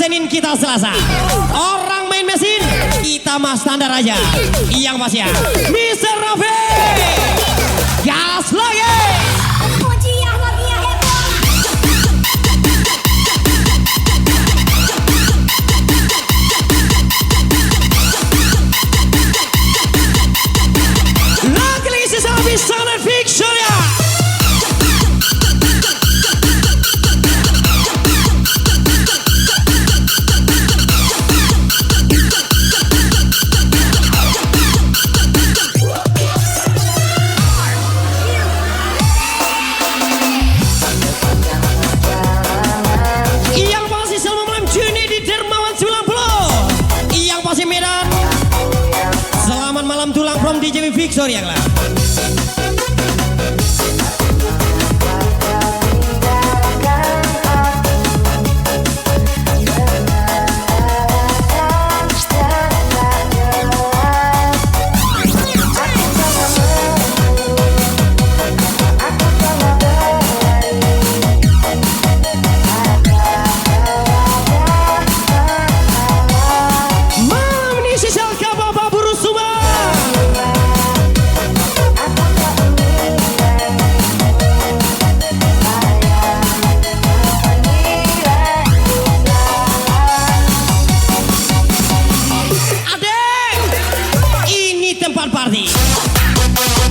Senin kita Selasa. Orang main mesin, kita mah standar aja. Yang pasti ya, Mr. Rafi. Gas lagi. Lagi sisa bisa dan fiction ya. Malam tulang from DJ Victoria lah.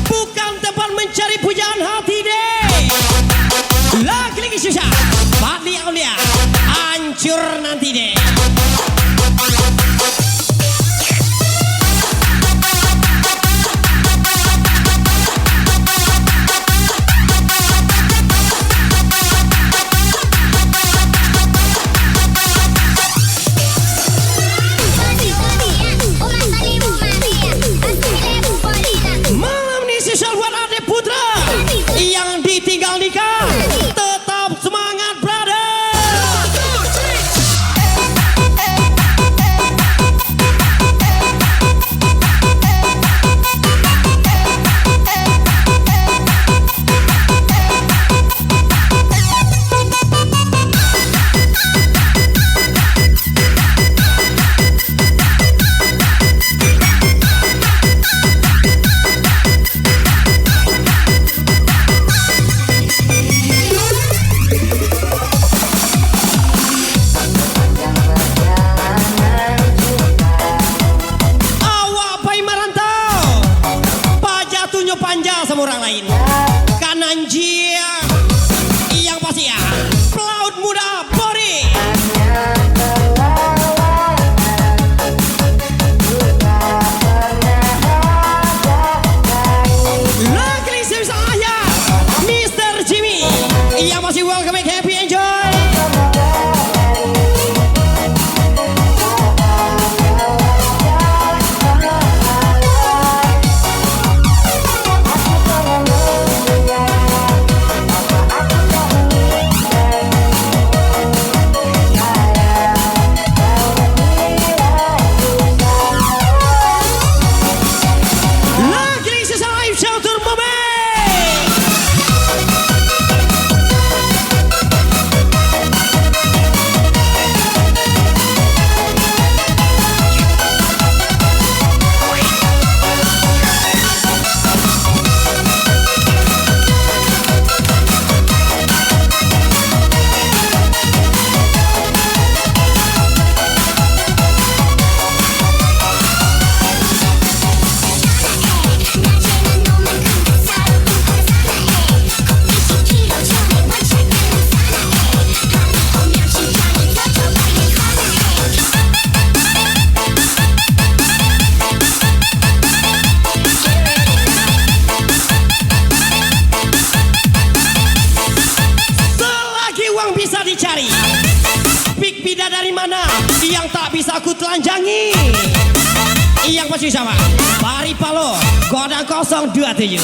Bukan tempat mencari pujaan hati deh. Lagi susah, Fadli Aulia, hancur nanti deh. Yang ditinggal nikah, tetap semangat brother. Panja sama orang lain kanan jia yang pasti ya pelaut muda Bori. Lagi saya Mr. Jimmy yang masih welcome and happy enjoy. Dicari Big Bida dari mana yang tak bisa aku telanjangi. Yang pasti sama Bari Palo Godang 027.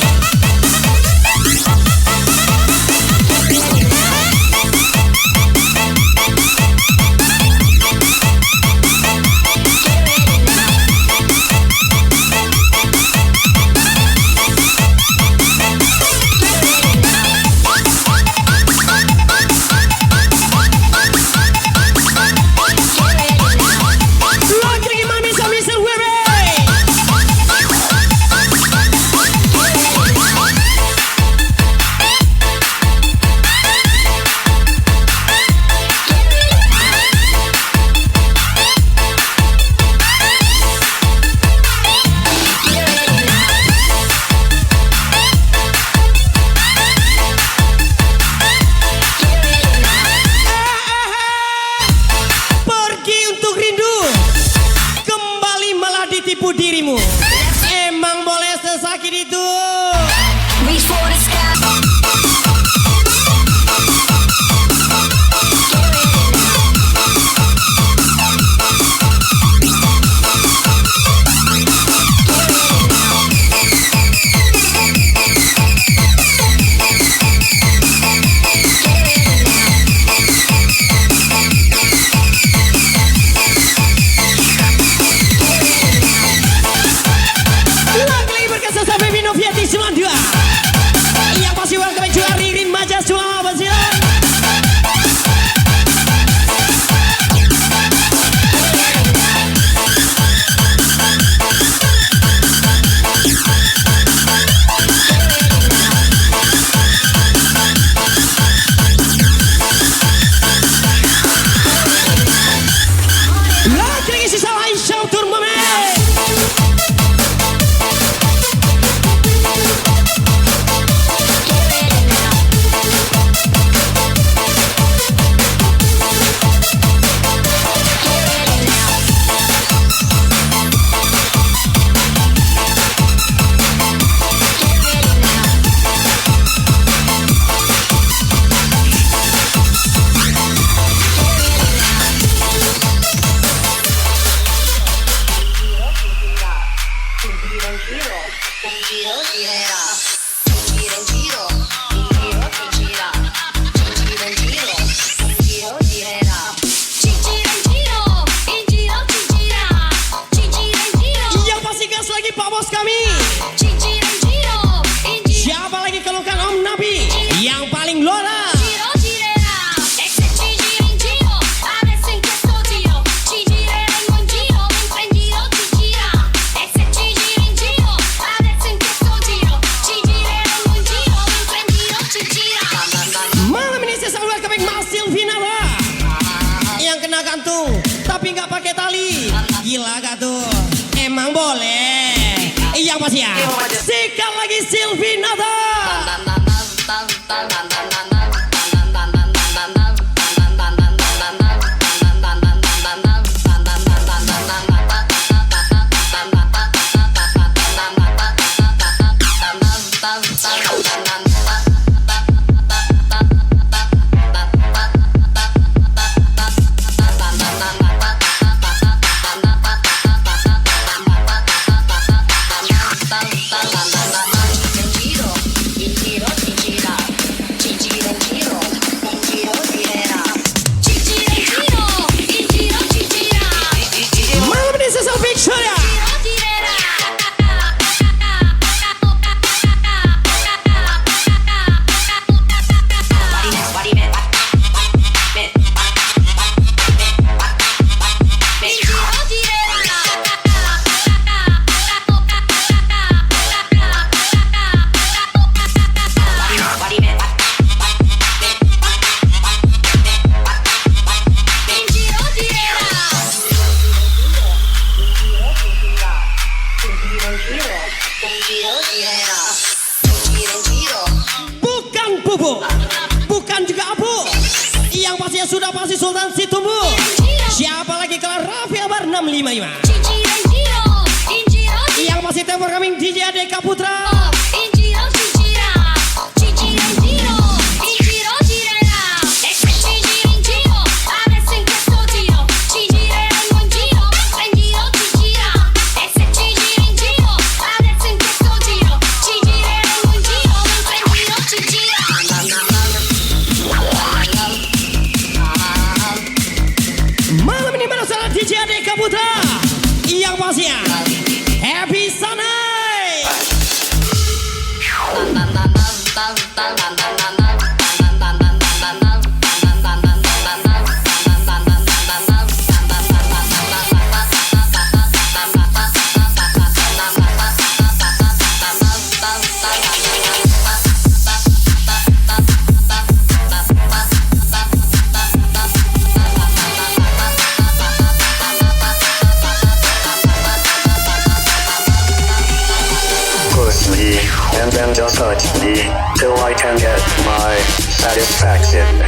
pakai tali. Gila gak tuh? Emang boleh. Yang pasti ya. Sikat lagi Silvinata. Bukan pupuk, bukan juga abu. Yang pasti sudah pasti Sultan Situmbu. Siapa lagi kalau Raffi Amar 655. Yang pasti tempor kami DJ Adeka Putra. DJ Adeka Putra yang pastinya Happy Sanai. And then just touch me till I can get my satisfaction.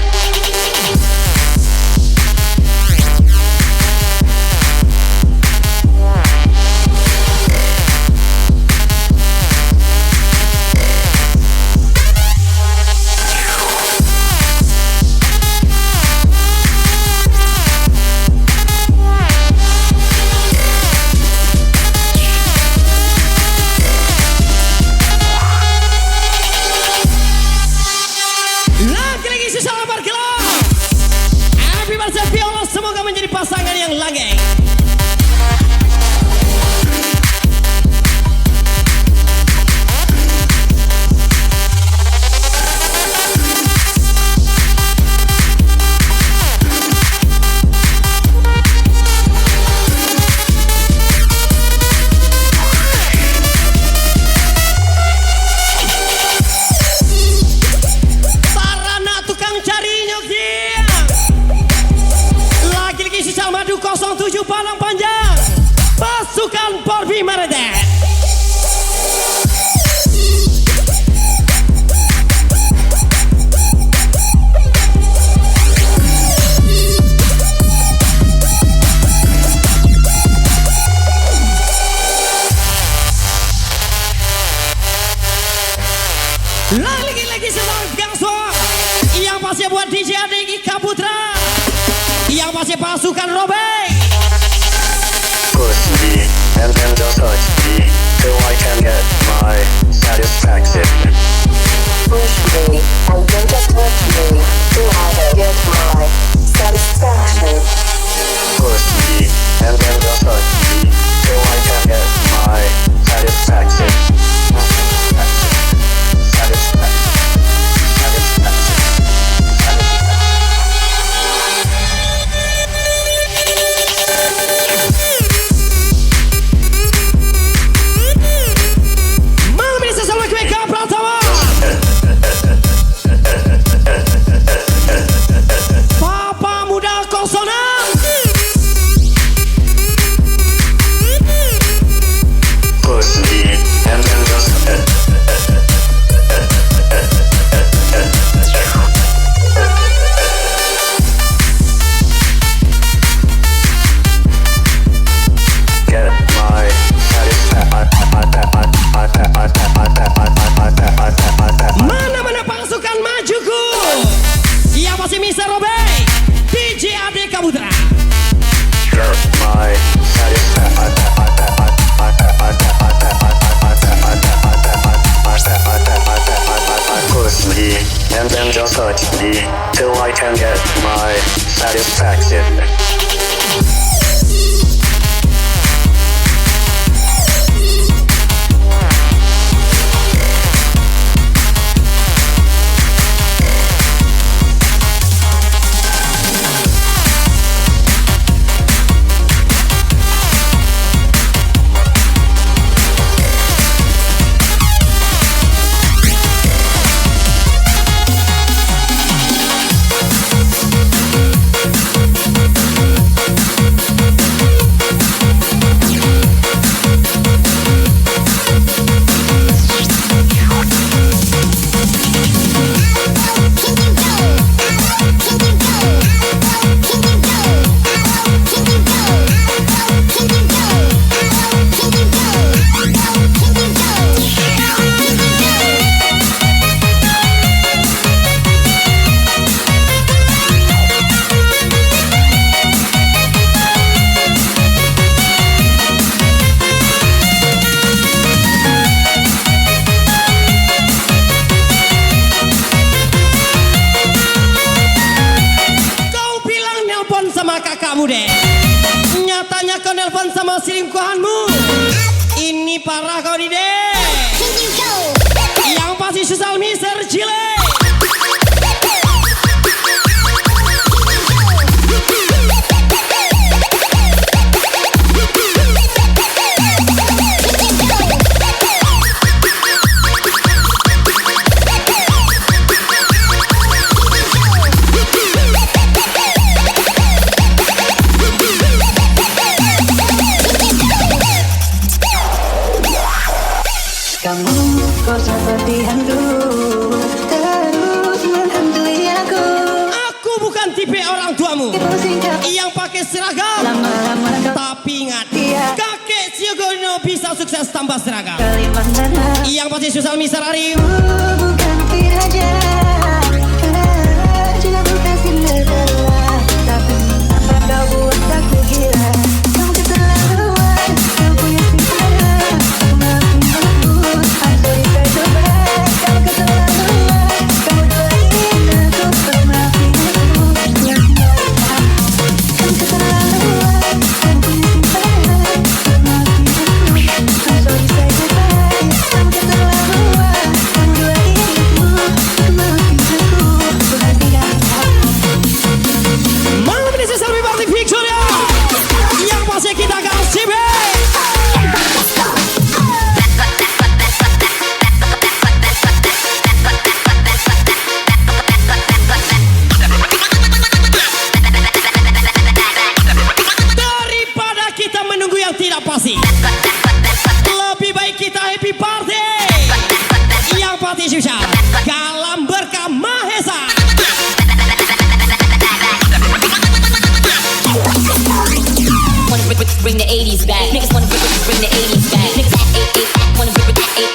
Lagi-lagi sesama bergelar. Happy birthday Viola, semoga menjadi pasangan yang langgeng. Madu 07 Palang Panjang pasukan Porbi Maredet. Lagi-lagi semangat Gangswa yang pasti buat DJ Adeka Putra, yang pasti pasukan Robek. Push me and then just touch me till I can get my satisfaction. Push me and then just touch me till I can get my satisfaction. Push me and then just touch me till I can get my satisfaction. Malam ini sesama gue Kapral Andika Putra. You're my push me and then just touch me till I can get my satisfaction. Nyatanya kau nelpon sama selingkuhanmu. Ini parah kau nih deh. Yang pasti susah Mister Jile. Kamu kok seperti hantu, terus menghantui aku. Aku bukan tipe orang tuamu yang pakai seragam. Lama-lama kau Tapi ingat, Iya. kakek Siogono bisa sukses tanpa seragam. Kalimantan Yang pasti susah Mister Arif. bukan piraja, juga bukan Cinderella, tapi apa kau buat aku gila? Kamu keterlaluan, kau punya simpanan, aku maafin aku, I'm sorry saya coba. Kamu keterlaluan, kamu doain aku, kau maafin aku, kamu keterlaluan, kamu punya simpanan, kau maafin aku, I'm sorry saya coba. Kamu keterlaluan, kamu doain aku, kau maafin aku, bukan tidak Malam ini saya Selvi Party Victoria. Yang pasti kita kasih daripada kita menunggu yang tidak pasti. Lebih baik kita happy party. Yang pasti susah Kalam berkah Mahesa. Wanna bring the 80s back. Niggas wanna bring the 80s back. Niggas wanna bring that 8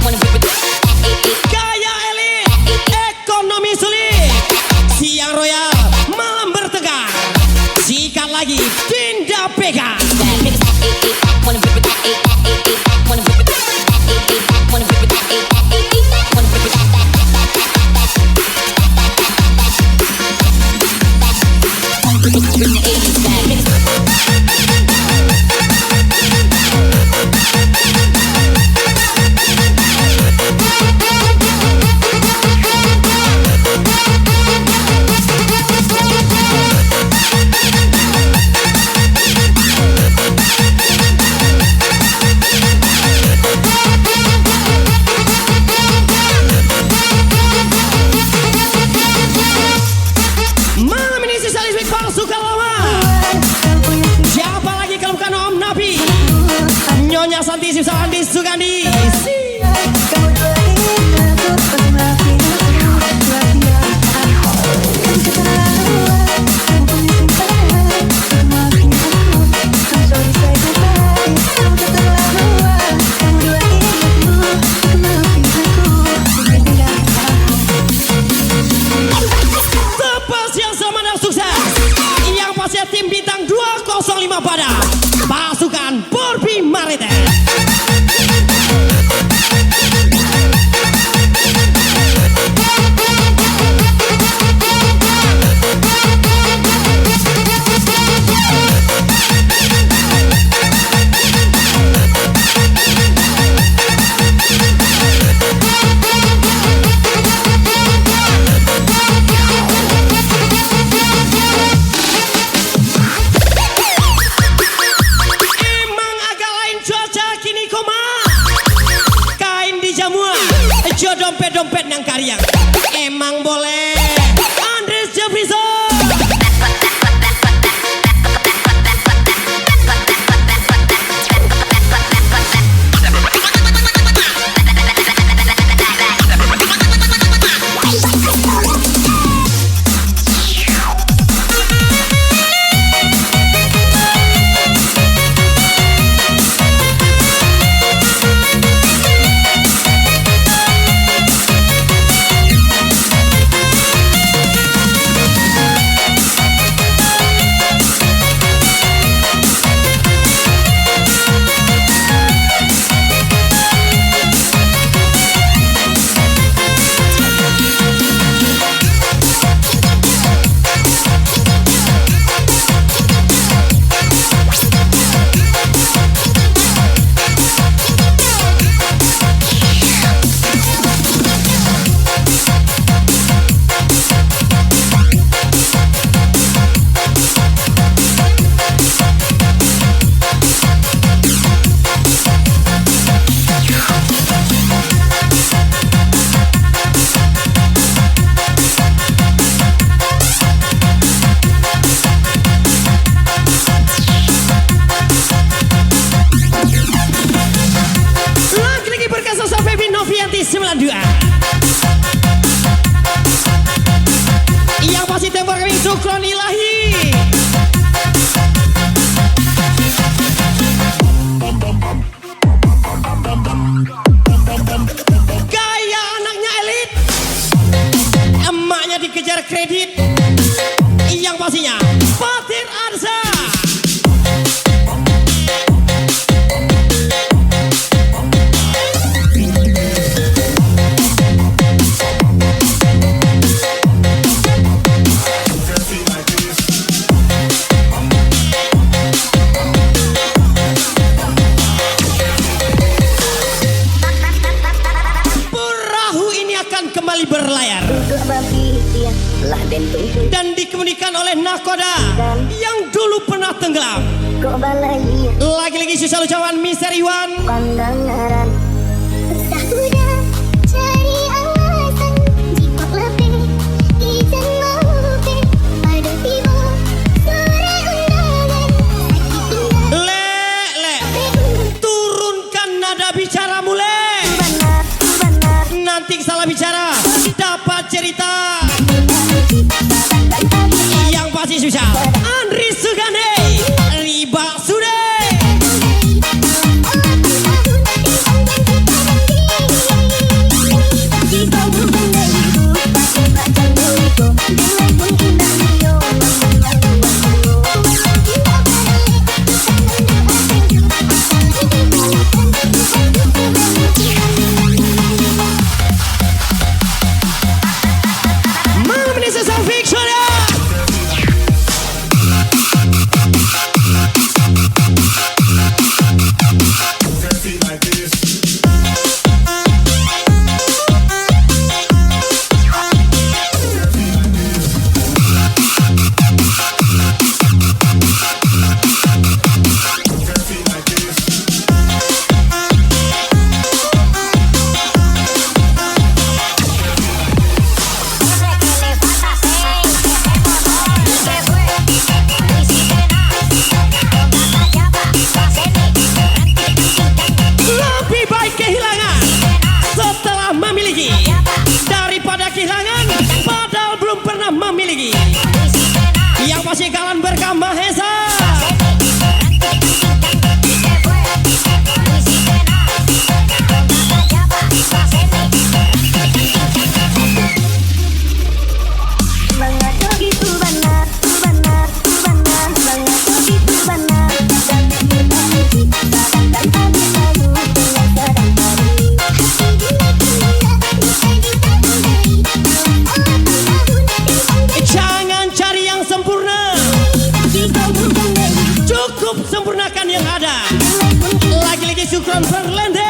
wanna bring that 8 Gaya elit, ekonomi sulit, siang royal, malam bertegar. Sikat lagi, tindak pegang. Niggas wanna bring that 8 wanna bring that 8 wanna bring that 8 wanna bring that bring the 80s back. Niggas Malam ini sisa listrik palsu lama. Siapa lagi kalau bukan Om Nabi? Nyonya Santi Susah Andi Sugandi. kamu doain aku, kau maafin aku, bukan tidak kamu keterlaluan, kamu punya simpanan, kau maafin aku, I'm sorry saya coba. Kamu keterlaluan, kamu doain aku, kau maafin aku, bukan tidak Tepas yang sama dan sukses. bidadari yang emang boleh. Andres Jefrison. Lagi-lagi berkas sosok Baby Novianti 92. Yang pasti tembak kami Sukron Ilahi. Gaya anaknya elit, emaknya dikejar kredit. Yang pastinya Fatir Arsa. Perahu ini akan kembali berlayar Duduk babi dia lah bentuk dan dikemudikan oleh nakoda yang dulu pernah tenggelam. kok balai Lagi-lagi susah ucapan Mr. Iwan. pandangan. Tak mudah cari alasan jika lebih izin maupun pada tiba sore undangan Le, turunkan nada bicara mulai. Benar Nanti salah bicara dapat cerita. Yang pasti susah Andri Sugande Riba Sude. jika bukan dariku pakai baca diriku dengan pun indah rio Malam ini sesang Victoria. Lebih baik kehilangan setelah memiliki daripada kehilangan padahal belum pernah memiliki. Yang pasti kalian berkah Mahesa. Banget begitu benar banget begitu benar dan memiliki dan tadi lalu dengan sedang tadi Jangan cari yang sempurna, jika bukan dariku cukup sempurnakan yang ada. Lagi-lagi Sukron Berlende.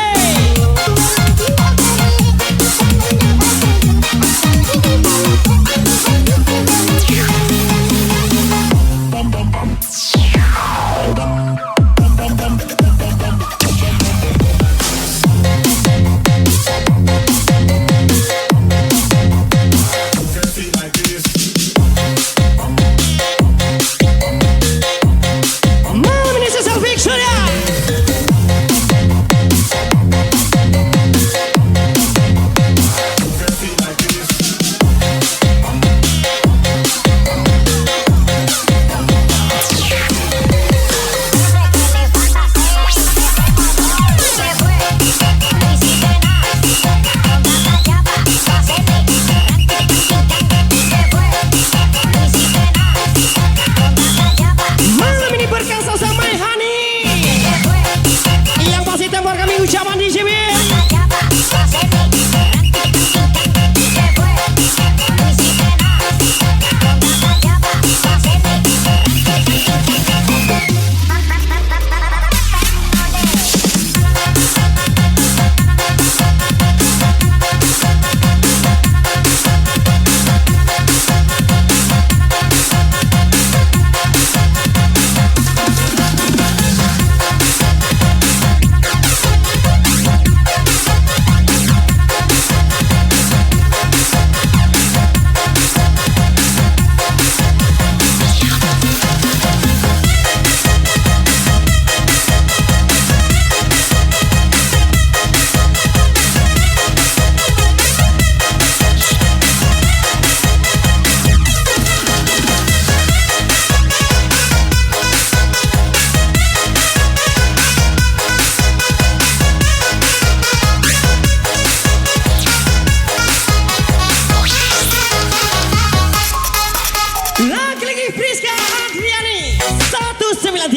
Yang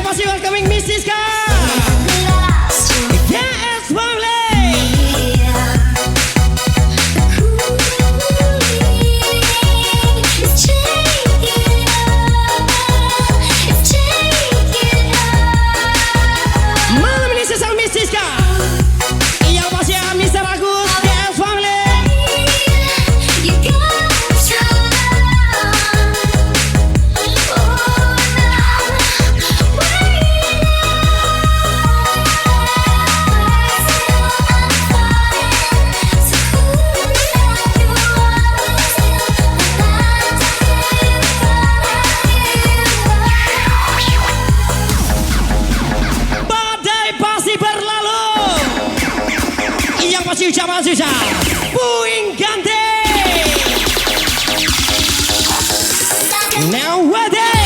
pasti welcoming Miss Siska. KS Family. Malam ini sesal Miss Siska. Yang pasti Mr. Agus. KS Family. Badai pasti berlalu. Yang pasti ucapan susah. Puing ganti. Nowadays.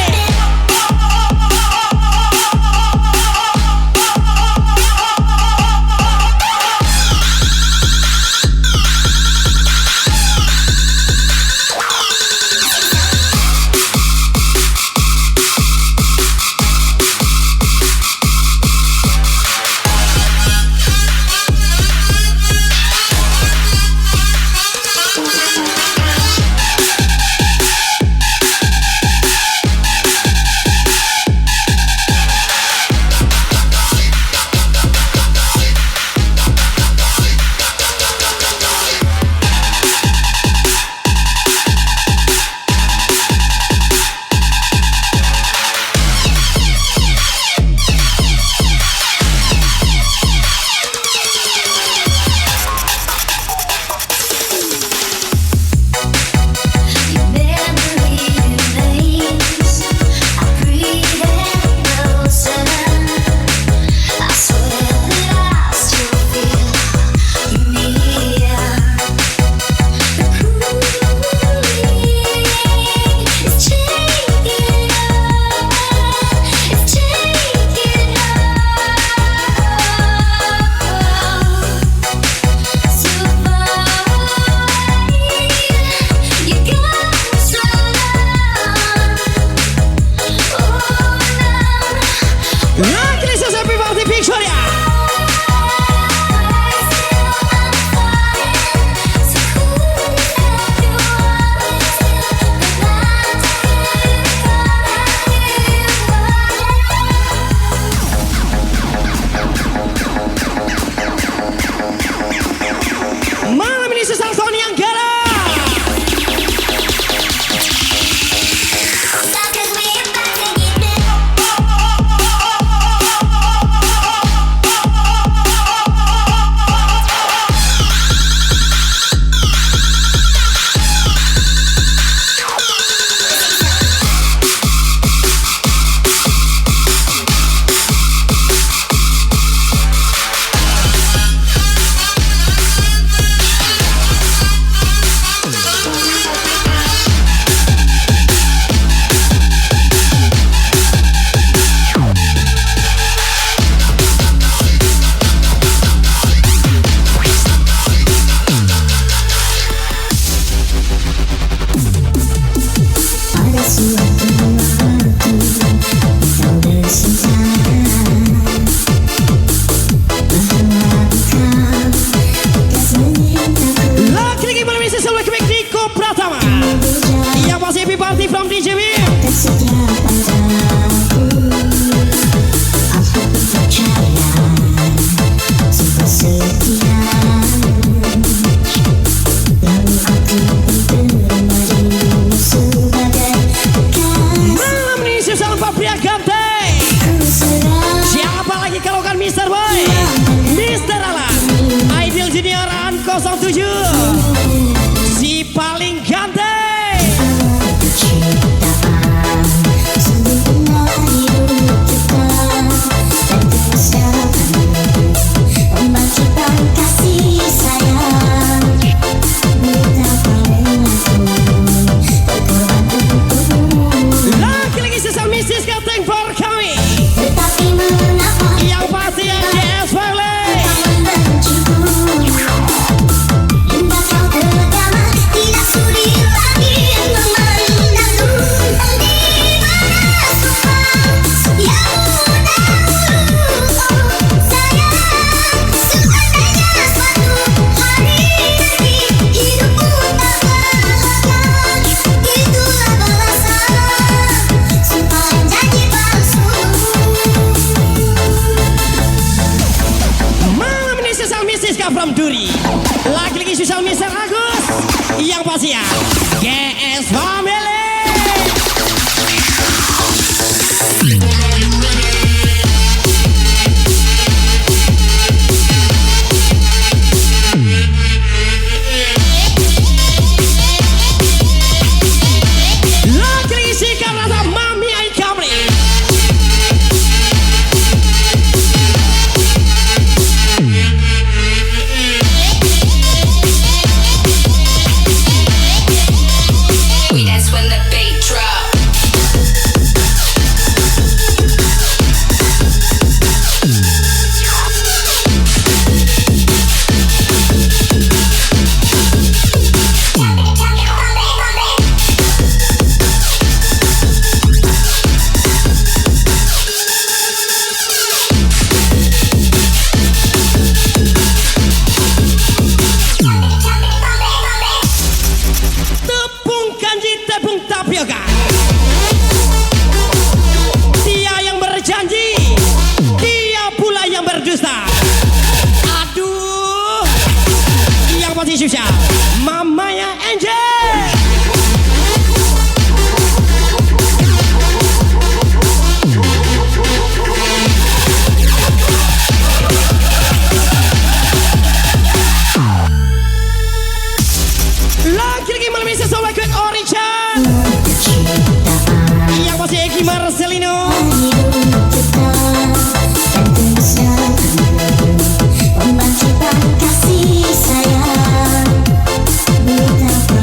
Lagi nih saya happy birthday Victoria. Malam ini sesal Sony yang galak. Lagi malam ini sesal welcoming Diko Pratama. Yang pasti happy birthday from DJ Wim. Malam ini sesal Papria Gante. Siapa lagi kalau kan Mr. Boy, Mr. Alan, Ideal Junioran 07, si paling ganteng. Lagi sesal Mrs. Ganteng for kami. Yang pasti yang GS Family. Jessica from Duri. Lagi-lagi susah Mr. Agus. Yang pasti ya GS Family. Lagi-lagi sikap rasa Mami Ai Kamri. That's when the beat drop. Tepung kanji, tepung tapioka. Dia yang berjanji, dia pula yang berdusta. Aduh, yang pasti susah Mamanya Angel. Lagi-lagi malam ini sesuai with Orichan. Yang pasti Eki Marcelino. Kasih sayang betapa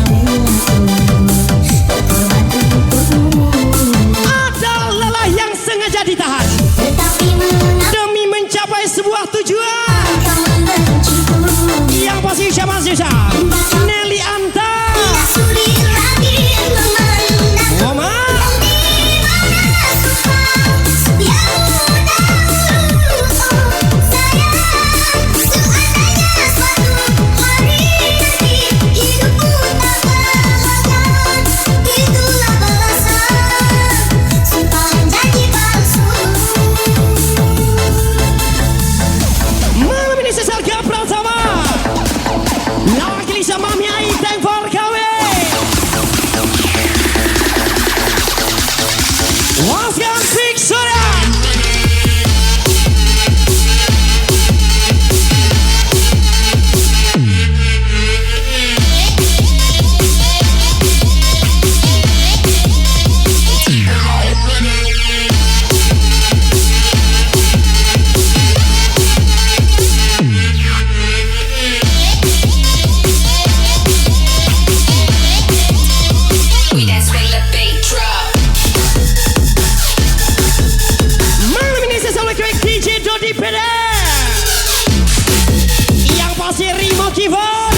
Ada lelah yang sengaja ditahan tetapi mengapa demi mencapai sebuah tujuan. kau membenciku? Yang pasti siapa susah Nelly Anta. Tidak sulit lagi memandang Mama di mana suka yang dahulu. Oh sayang, seandainya suatu hari nanti hidupku tak balasan, itulah balasan sumpah janji palsu. malam ini sesal gak Pratama. Lagi sama Mami Ai thank for kawin. Waskan Big Soda. We dance when the beat drop. Malam ini saya selalu klik DJ Dodi Pede. Yang pasti Rimo Keyboard.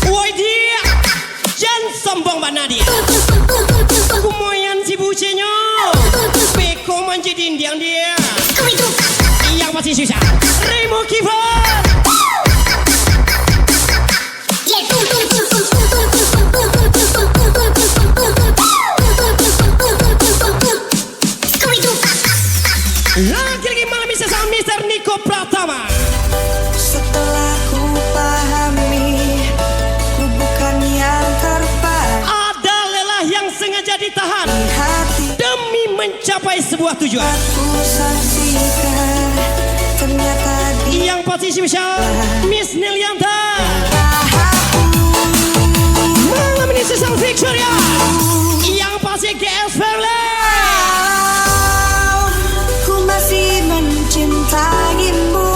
Woi dia, jangan sombong banget dia. Kumoyan si bucenyo, beko manjidin diang dia. Yang pasti susah, Rimo Keyboard. Lagi-lagi malam bisa sama Mr. Niko Pratama. Setelah ku pahami, ku bukan yang terbaik Ada lelah yang sengaja ditahan di hati. demi mencapai sebuah tujuan. Ku saksikan ternyata dia Yang pasti spesial Miss Nelianta. Malam ini sesal Victoria. Yang pasti GS Family. Ku masih mencintaimu,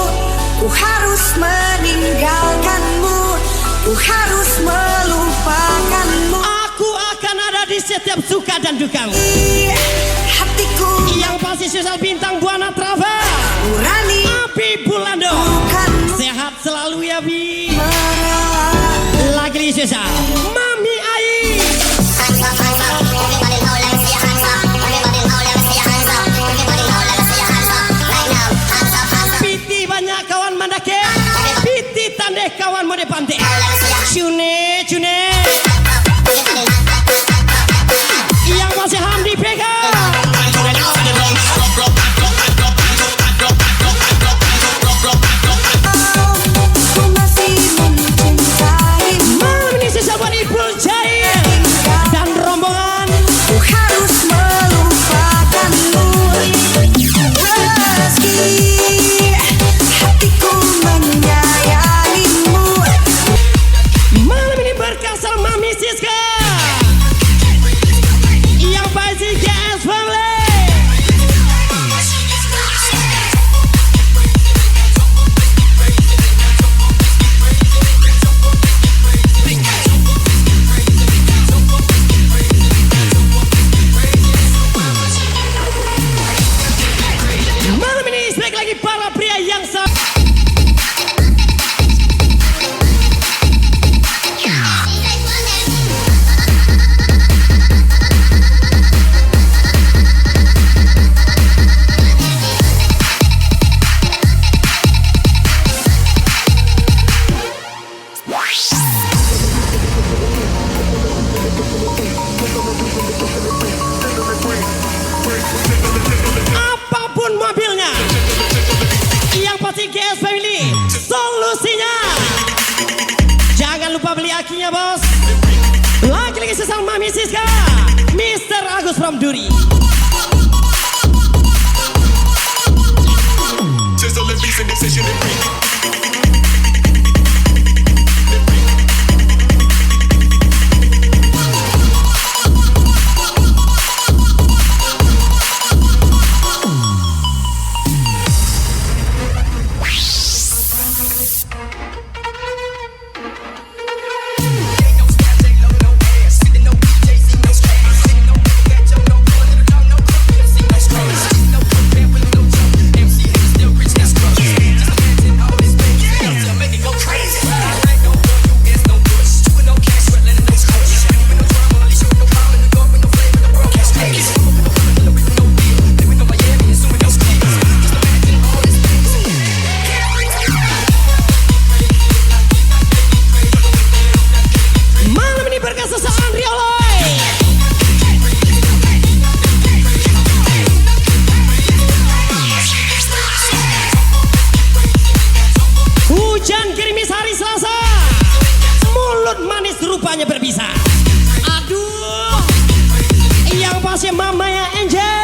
ku harus meninggalkanmu, ku harus melupakanmu. Aku akan ada di setiap suka dan dukamu. Hatiku Yang pasti sesal bintang Buana Travel. nurani Api bulan kawan mode pantai. Cune, cune. Yang masih Hamdi pegang. Ku masih mencintaimu. Malam ini sisa buat Ipul Jaya dan rombongan. Ku harus melupakanmu. Meski hatiku menyayangimu. Malam ini berkas sama Mami Siska. Yang pasti GS Family. Malam ini baik lagi para pria yang apapun mobilnya, yang pasti GS Family solusinya. Jangan lupa beli akinya bos. Lagi-lagi sesama Mami Siska, Mr. Agus from Duri. Malam ini berkas sesaat Rioloy. Hujan gerimis hari Selasa, mulut manis rupanya berbisa. Aduh, yang pasti mama ya Angel.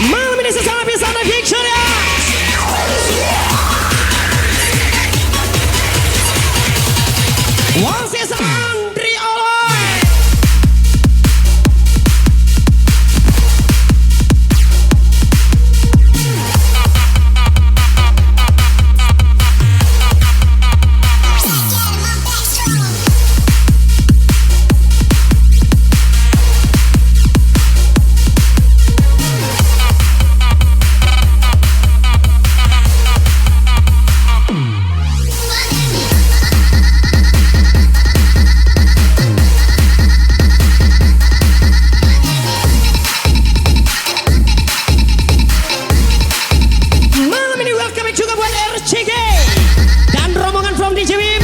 Malam ini sesama bisa ada Victoria. Wasis Andri Oloy. Malam ini welcome back juga buat RCG dan rombongan from DJ Wim.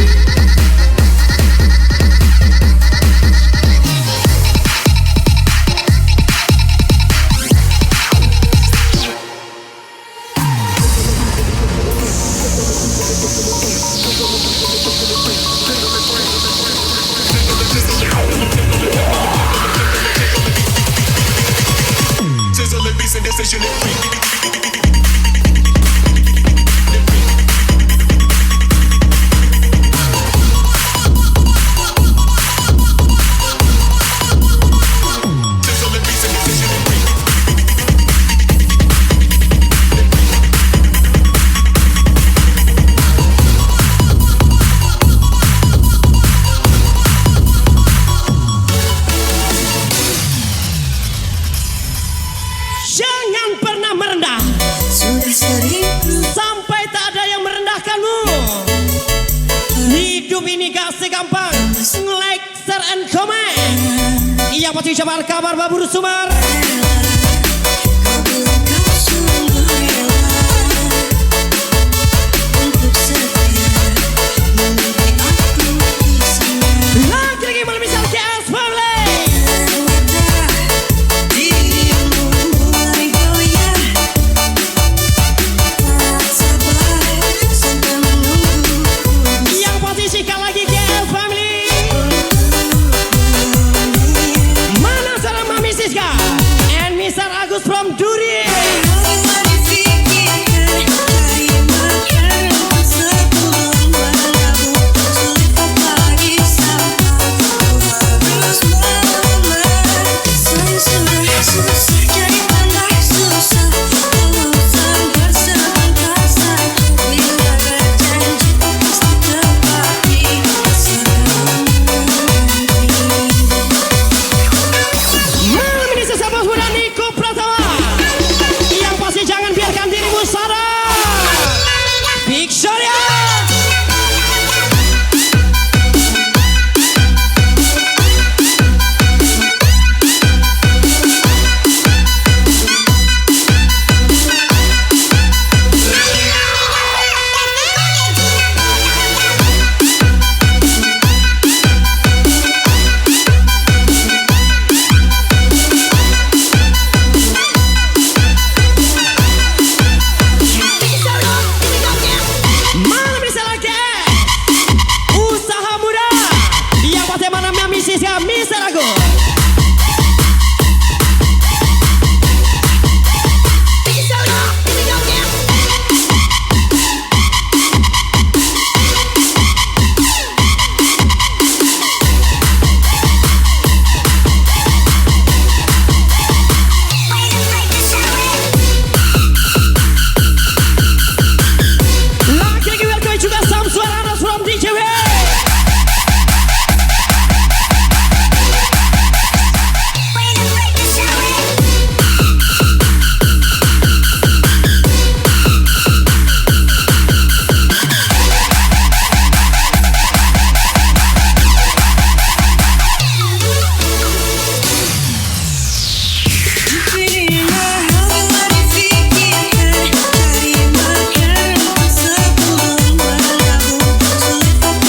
Jangan pernah merendah Sudah sering sampai tak ada yang merendahkanmu. Hidup ini gak segampang like, share and comment. Yang pasti ucapan kabar Babur Sumar. kau bilang kau sungguh rela. Mr. Agus from Duri. Malam ini sesama muda Niko Pratama. Yang pasti jangan biarkan dirimu sadar. Big Shot ya. Malam ini saya lagi usaha muda yang pasti namanya misisnya Mr. Agus. Lagi-lagi welcome juga Sam Suara from DJW.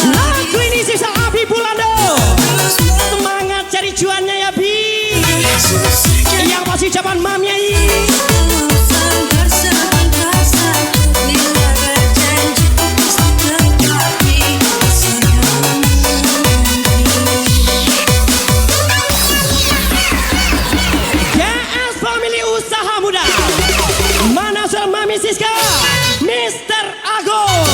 Lagu ini sisa Abi Bulando. Semangat cari cuannya ya Bi. Yang pasti zaman Mami Ai. GS Family Usaha Muda. Mana soal Mami Siska? Mr. Agus.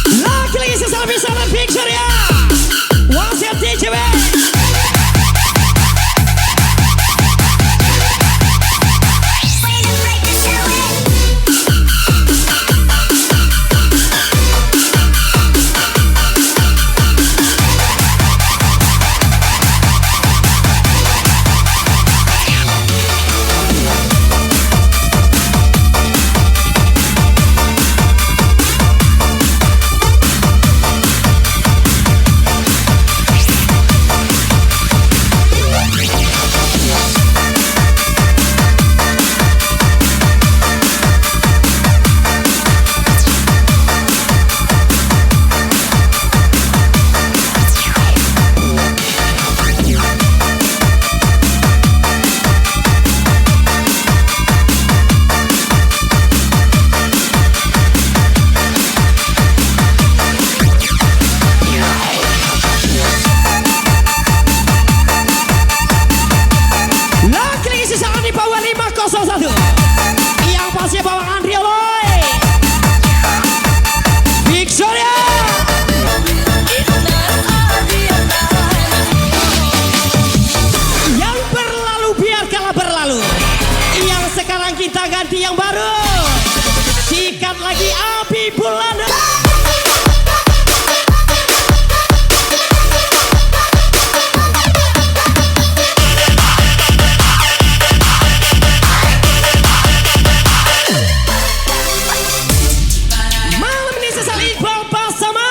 Lagi-lagi sesal bisa dan picture ya. Wasit DJW. Lagi-lagi sisa Andi Power 501. Yang pasti bawa Andri Oloy. Big Shot ya. Yang berlalu biarkanlah berlalu. Yang sekarang kita ganti yang baru. Sikat lagi Abi Bulando. Malam ini sesal Iqbal Basama.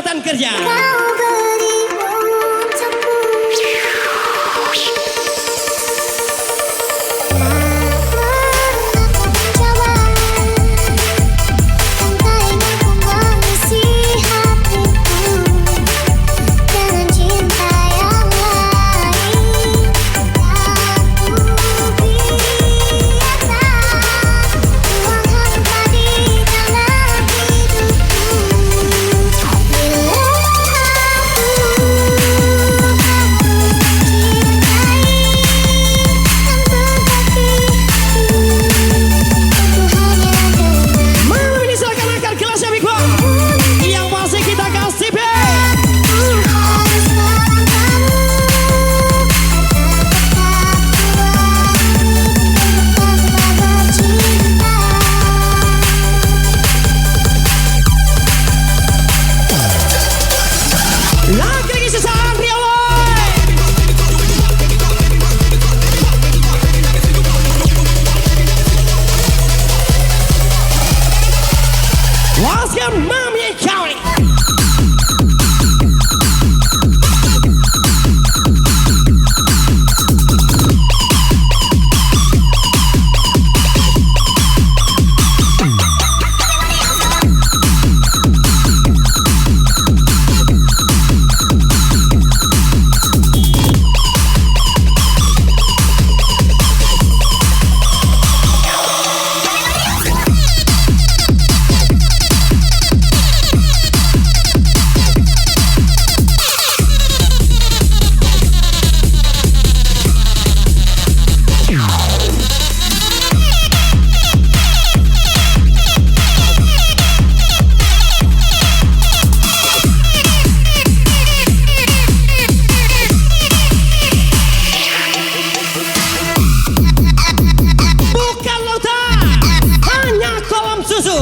kesempatan kerja. Kau beri untukku. Coba entah ingin ku mengisi hatiku dengan cinta yang lain. Aku biarkan uang hampa di dalam hidupku. Bila Malam ini silakan angkat gelasnya Big Boy. Yang masih kita kasih be. Lagi sisa Andrea Loy. Waskan Mami and County. Bukan lautan, hanya kolam susu.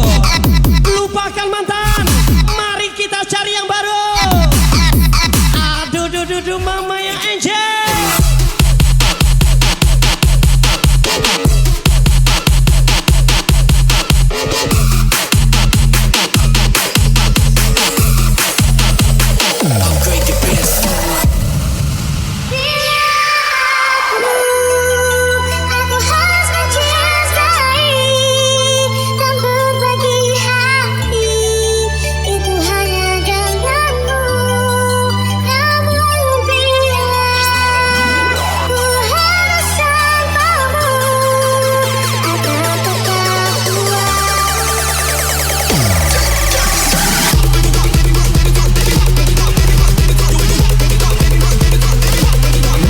Lupakan mantan, mari kita cari yang baru. Aduh, duh, mama yang angel. Aku harus mencintai dan berbagi hati. Itu hanya denganmu. Namun bila ku harus tanpamu, akan tetap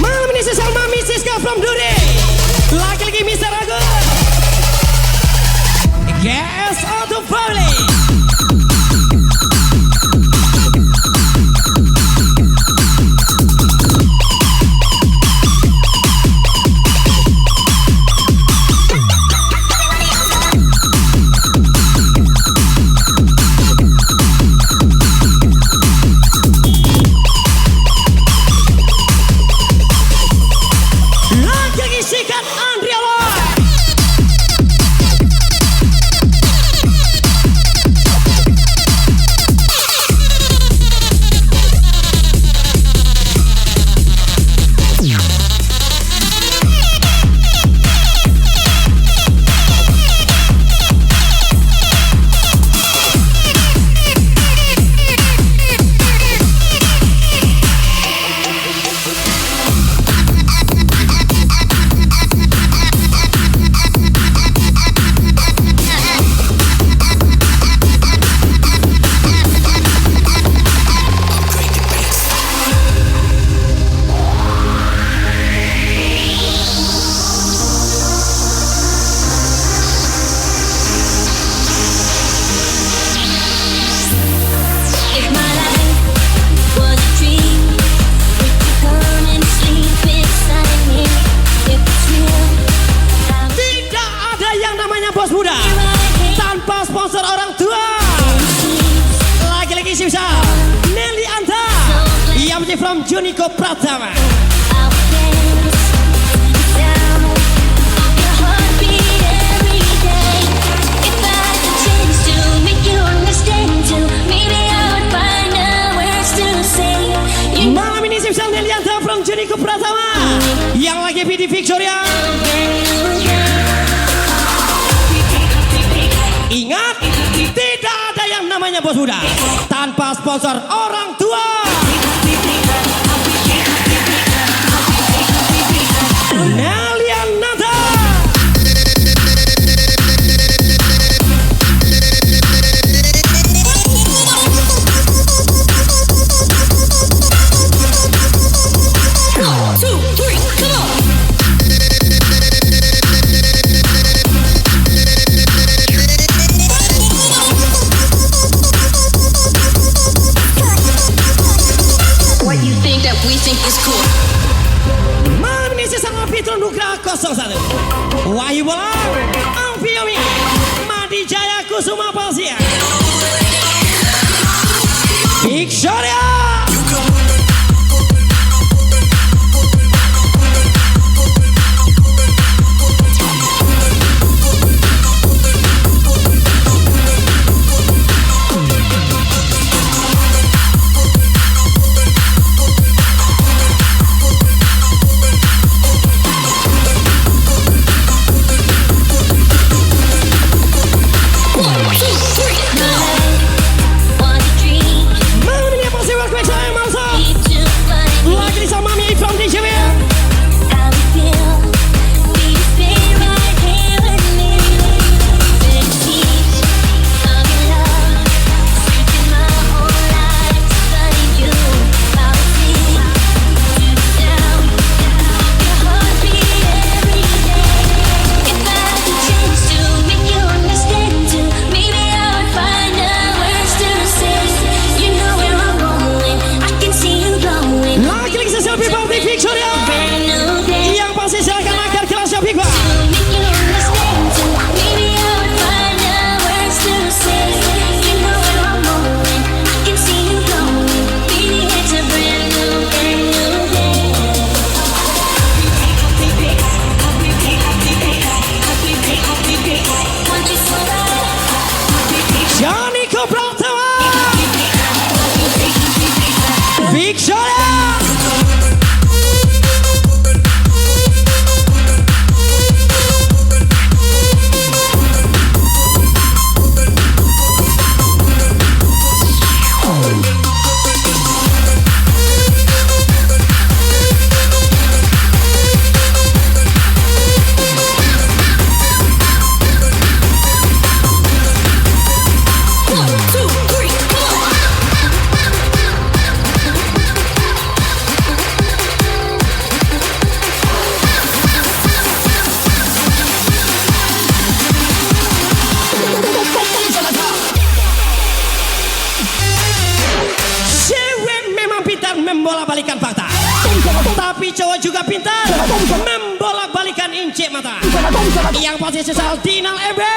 Malam ini sesal Mami Siska from Duri. Lagi-lagi Mr. Agus. Gas Auto Family. Lagi-lagi sikat Andrea Loy. If my life was a dream, would you come and sleep beside me? If it's real, I'll Tidak ada yang namanya bos muda be right tanpa sponsor orang tua. Lagi-lagi sisa Nelly Anta yang menjadi from Juniko Pratama. I'll dance the sound of your heartbeat every day. If I could change to make you understand too, maybe I would find a Niko Pratama yang lagi di Victoria. Ingat, tidak ada yang namanya bos muda tanpa sponsor orang tua. Nelian Nada. What you think that we think is cool? Malam ini sesama Fitro Nugra 01 Wahyu Bolang, Amphiomi, Madi Jaya Kusuma Palsia, Victoria. Membolak-balikan fakta, tapi cowok juga pintar membolak-balikan incik mata. Yang pasti sesal Dinal Ebe.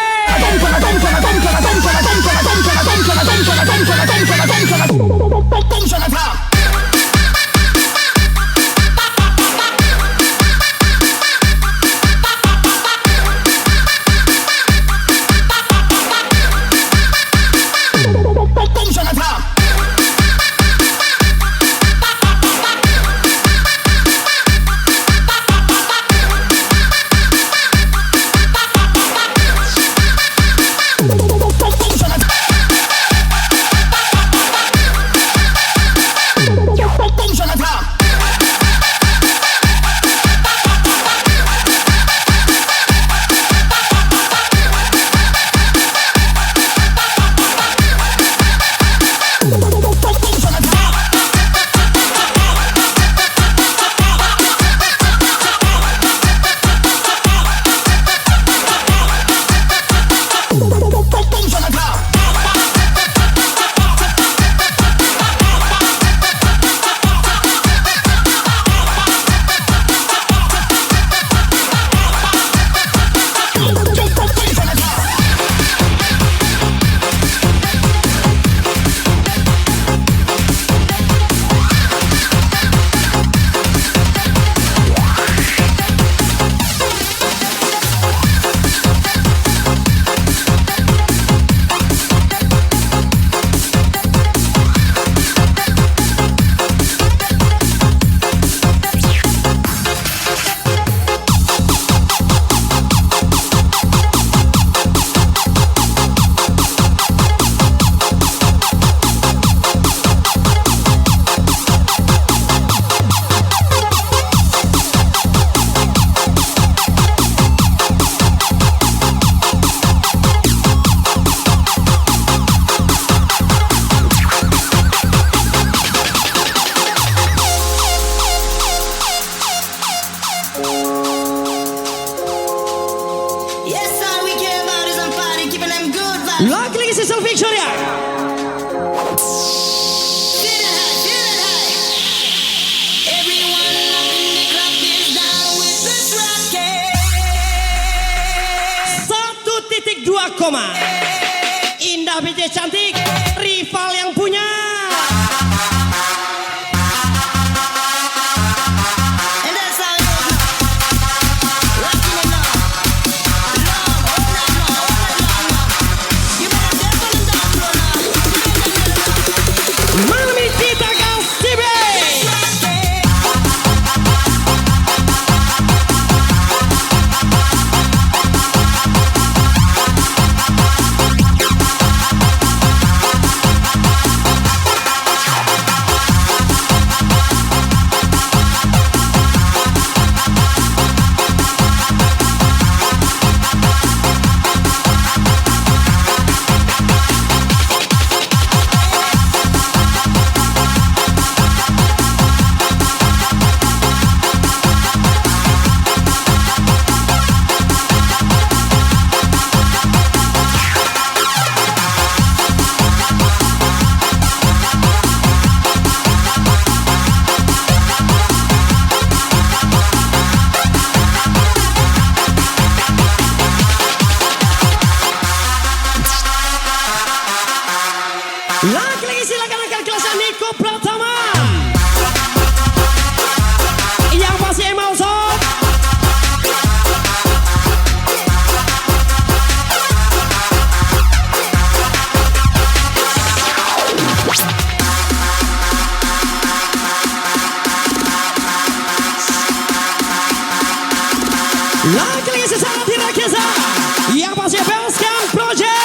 2 koma. Indah BJ cantik, rival yang punya. Malam ini kita kasih Lagi-lagi silakan angkat kelasnya Niko Pratama. Yang pasti emang sob. Lagi-lagi sesaat di Rakesa. Yang pasti Belskan Project.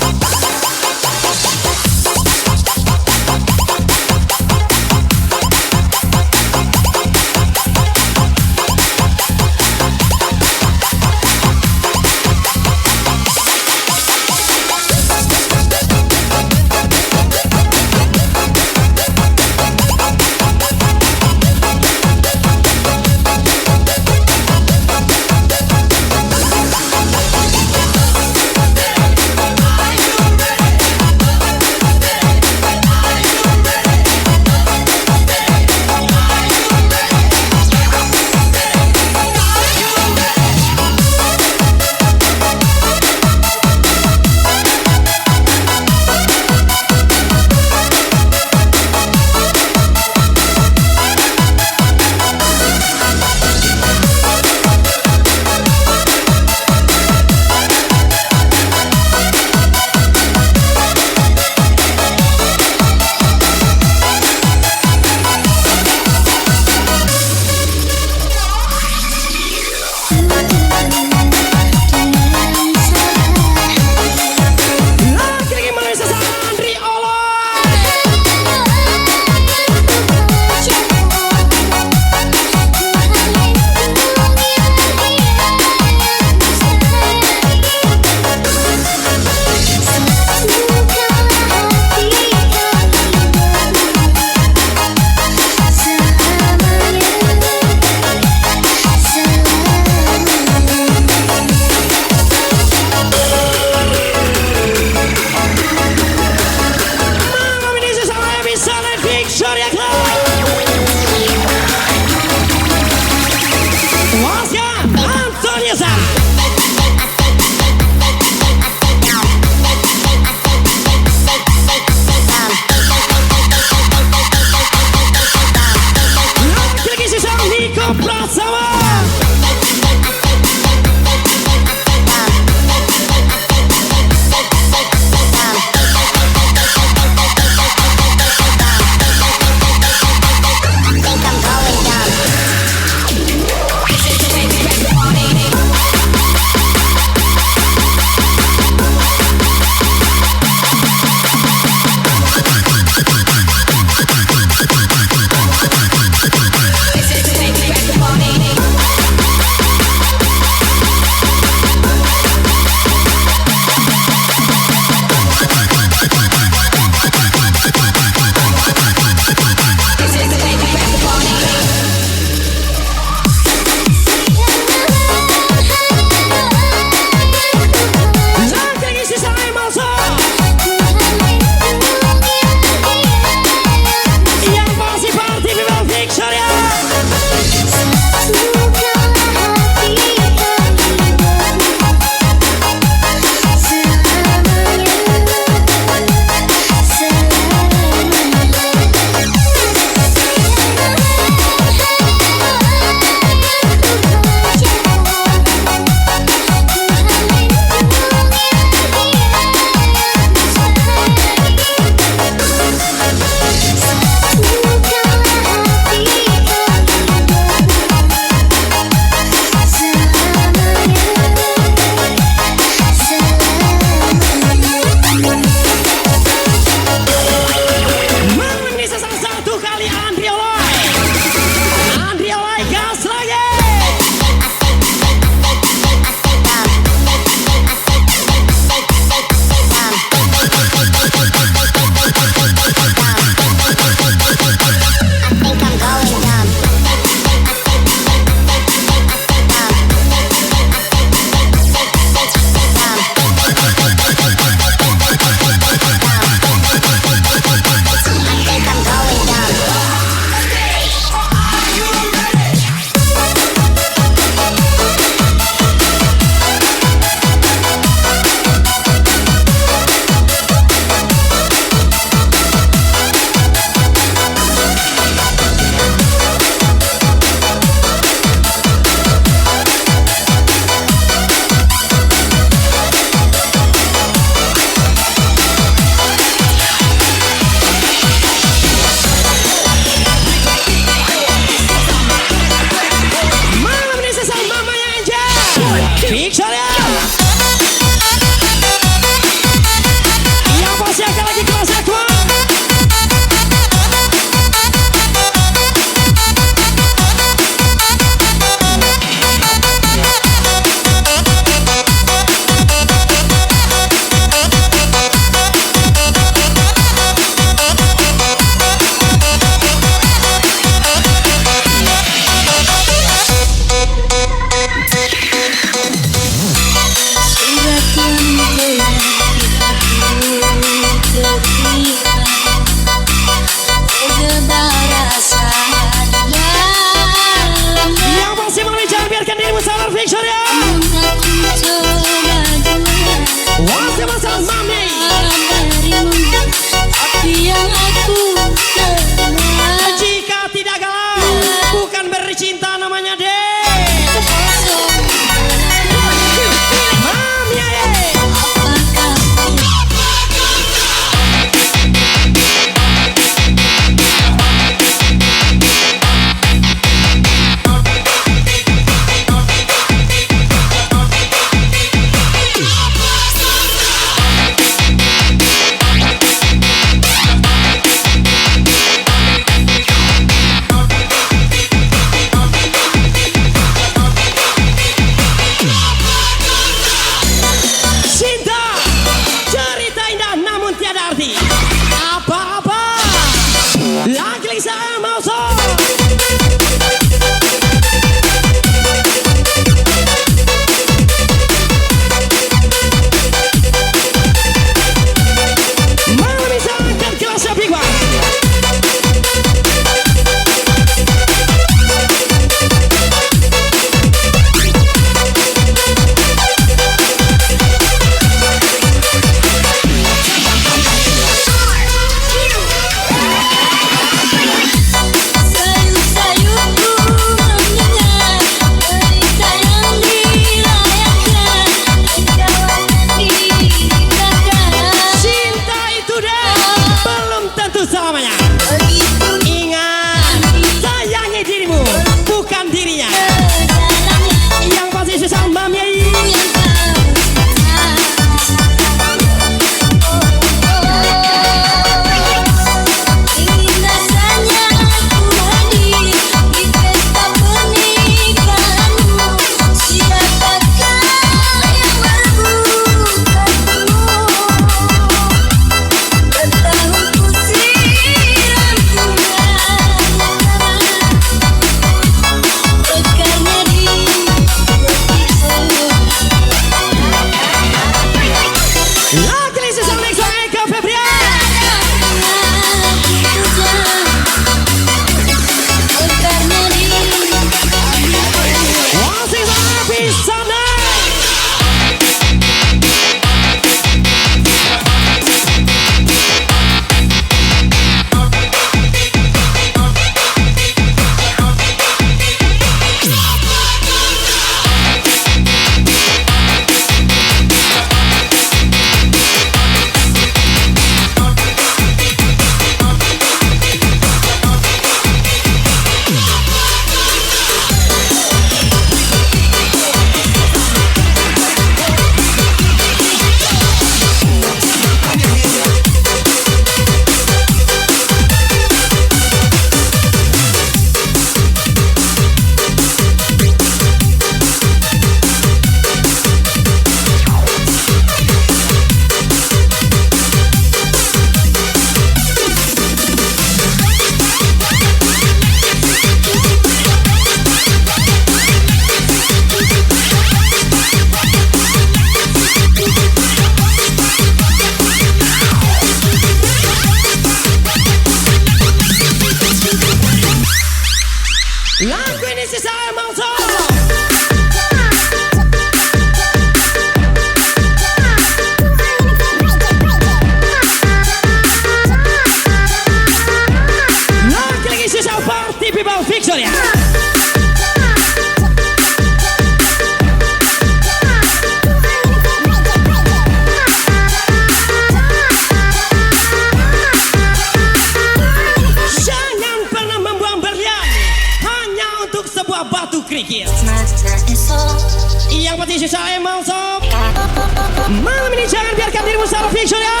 Epic sudah.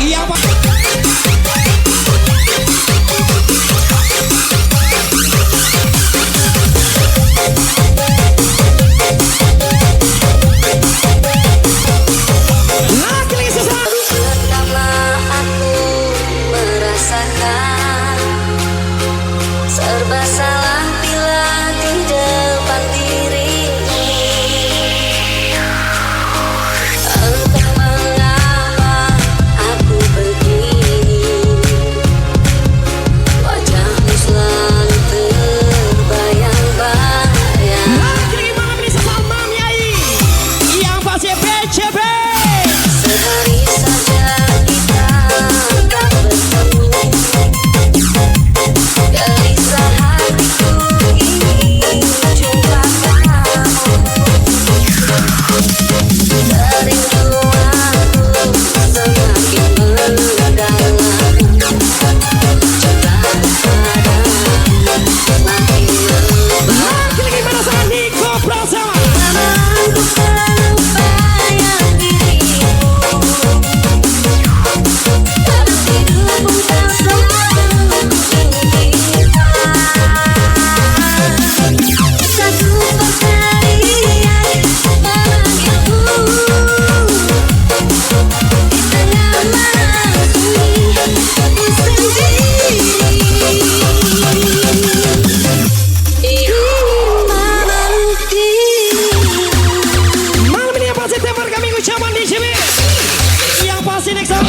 Iya Pak. Lagi sesaat. Pertama aku merasakan serba salah bila di depan dirimu. Entah mengapa aku begini, wajahmu selalu terbayang-bayang. Lagi malam ini sesaat Mam Yai. Yang pasti PCB. Sehari saja kita tak bertemu, gelisah hatiku ingin jumpa kamu. Kerinduanku semakin mendalam, cintaku padamu makin membara. Lagi pada saat Niko Prasawa. Aku selalu bayang dirimu, dalam hidupku kau selalu kuimpikan. Satu perserian memanggilku di tengah malam sunyi aku sendiri. Ingin memeluk dirimu. Malam ini yang pasti tempat kami ucapan di sini. Yang pasti next up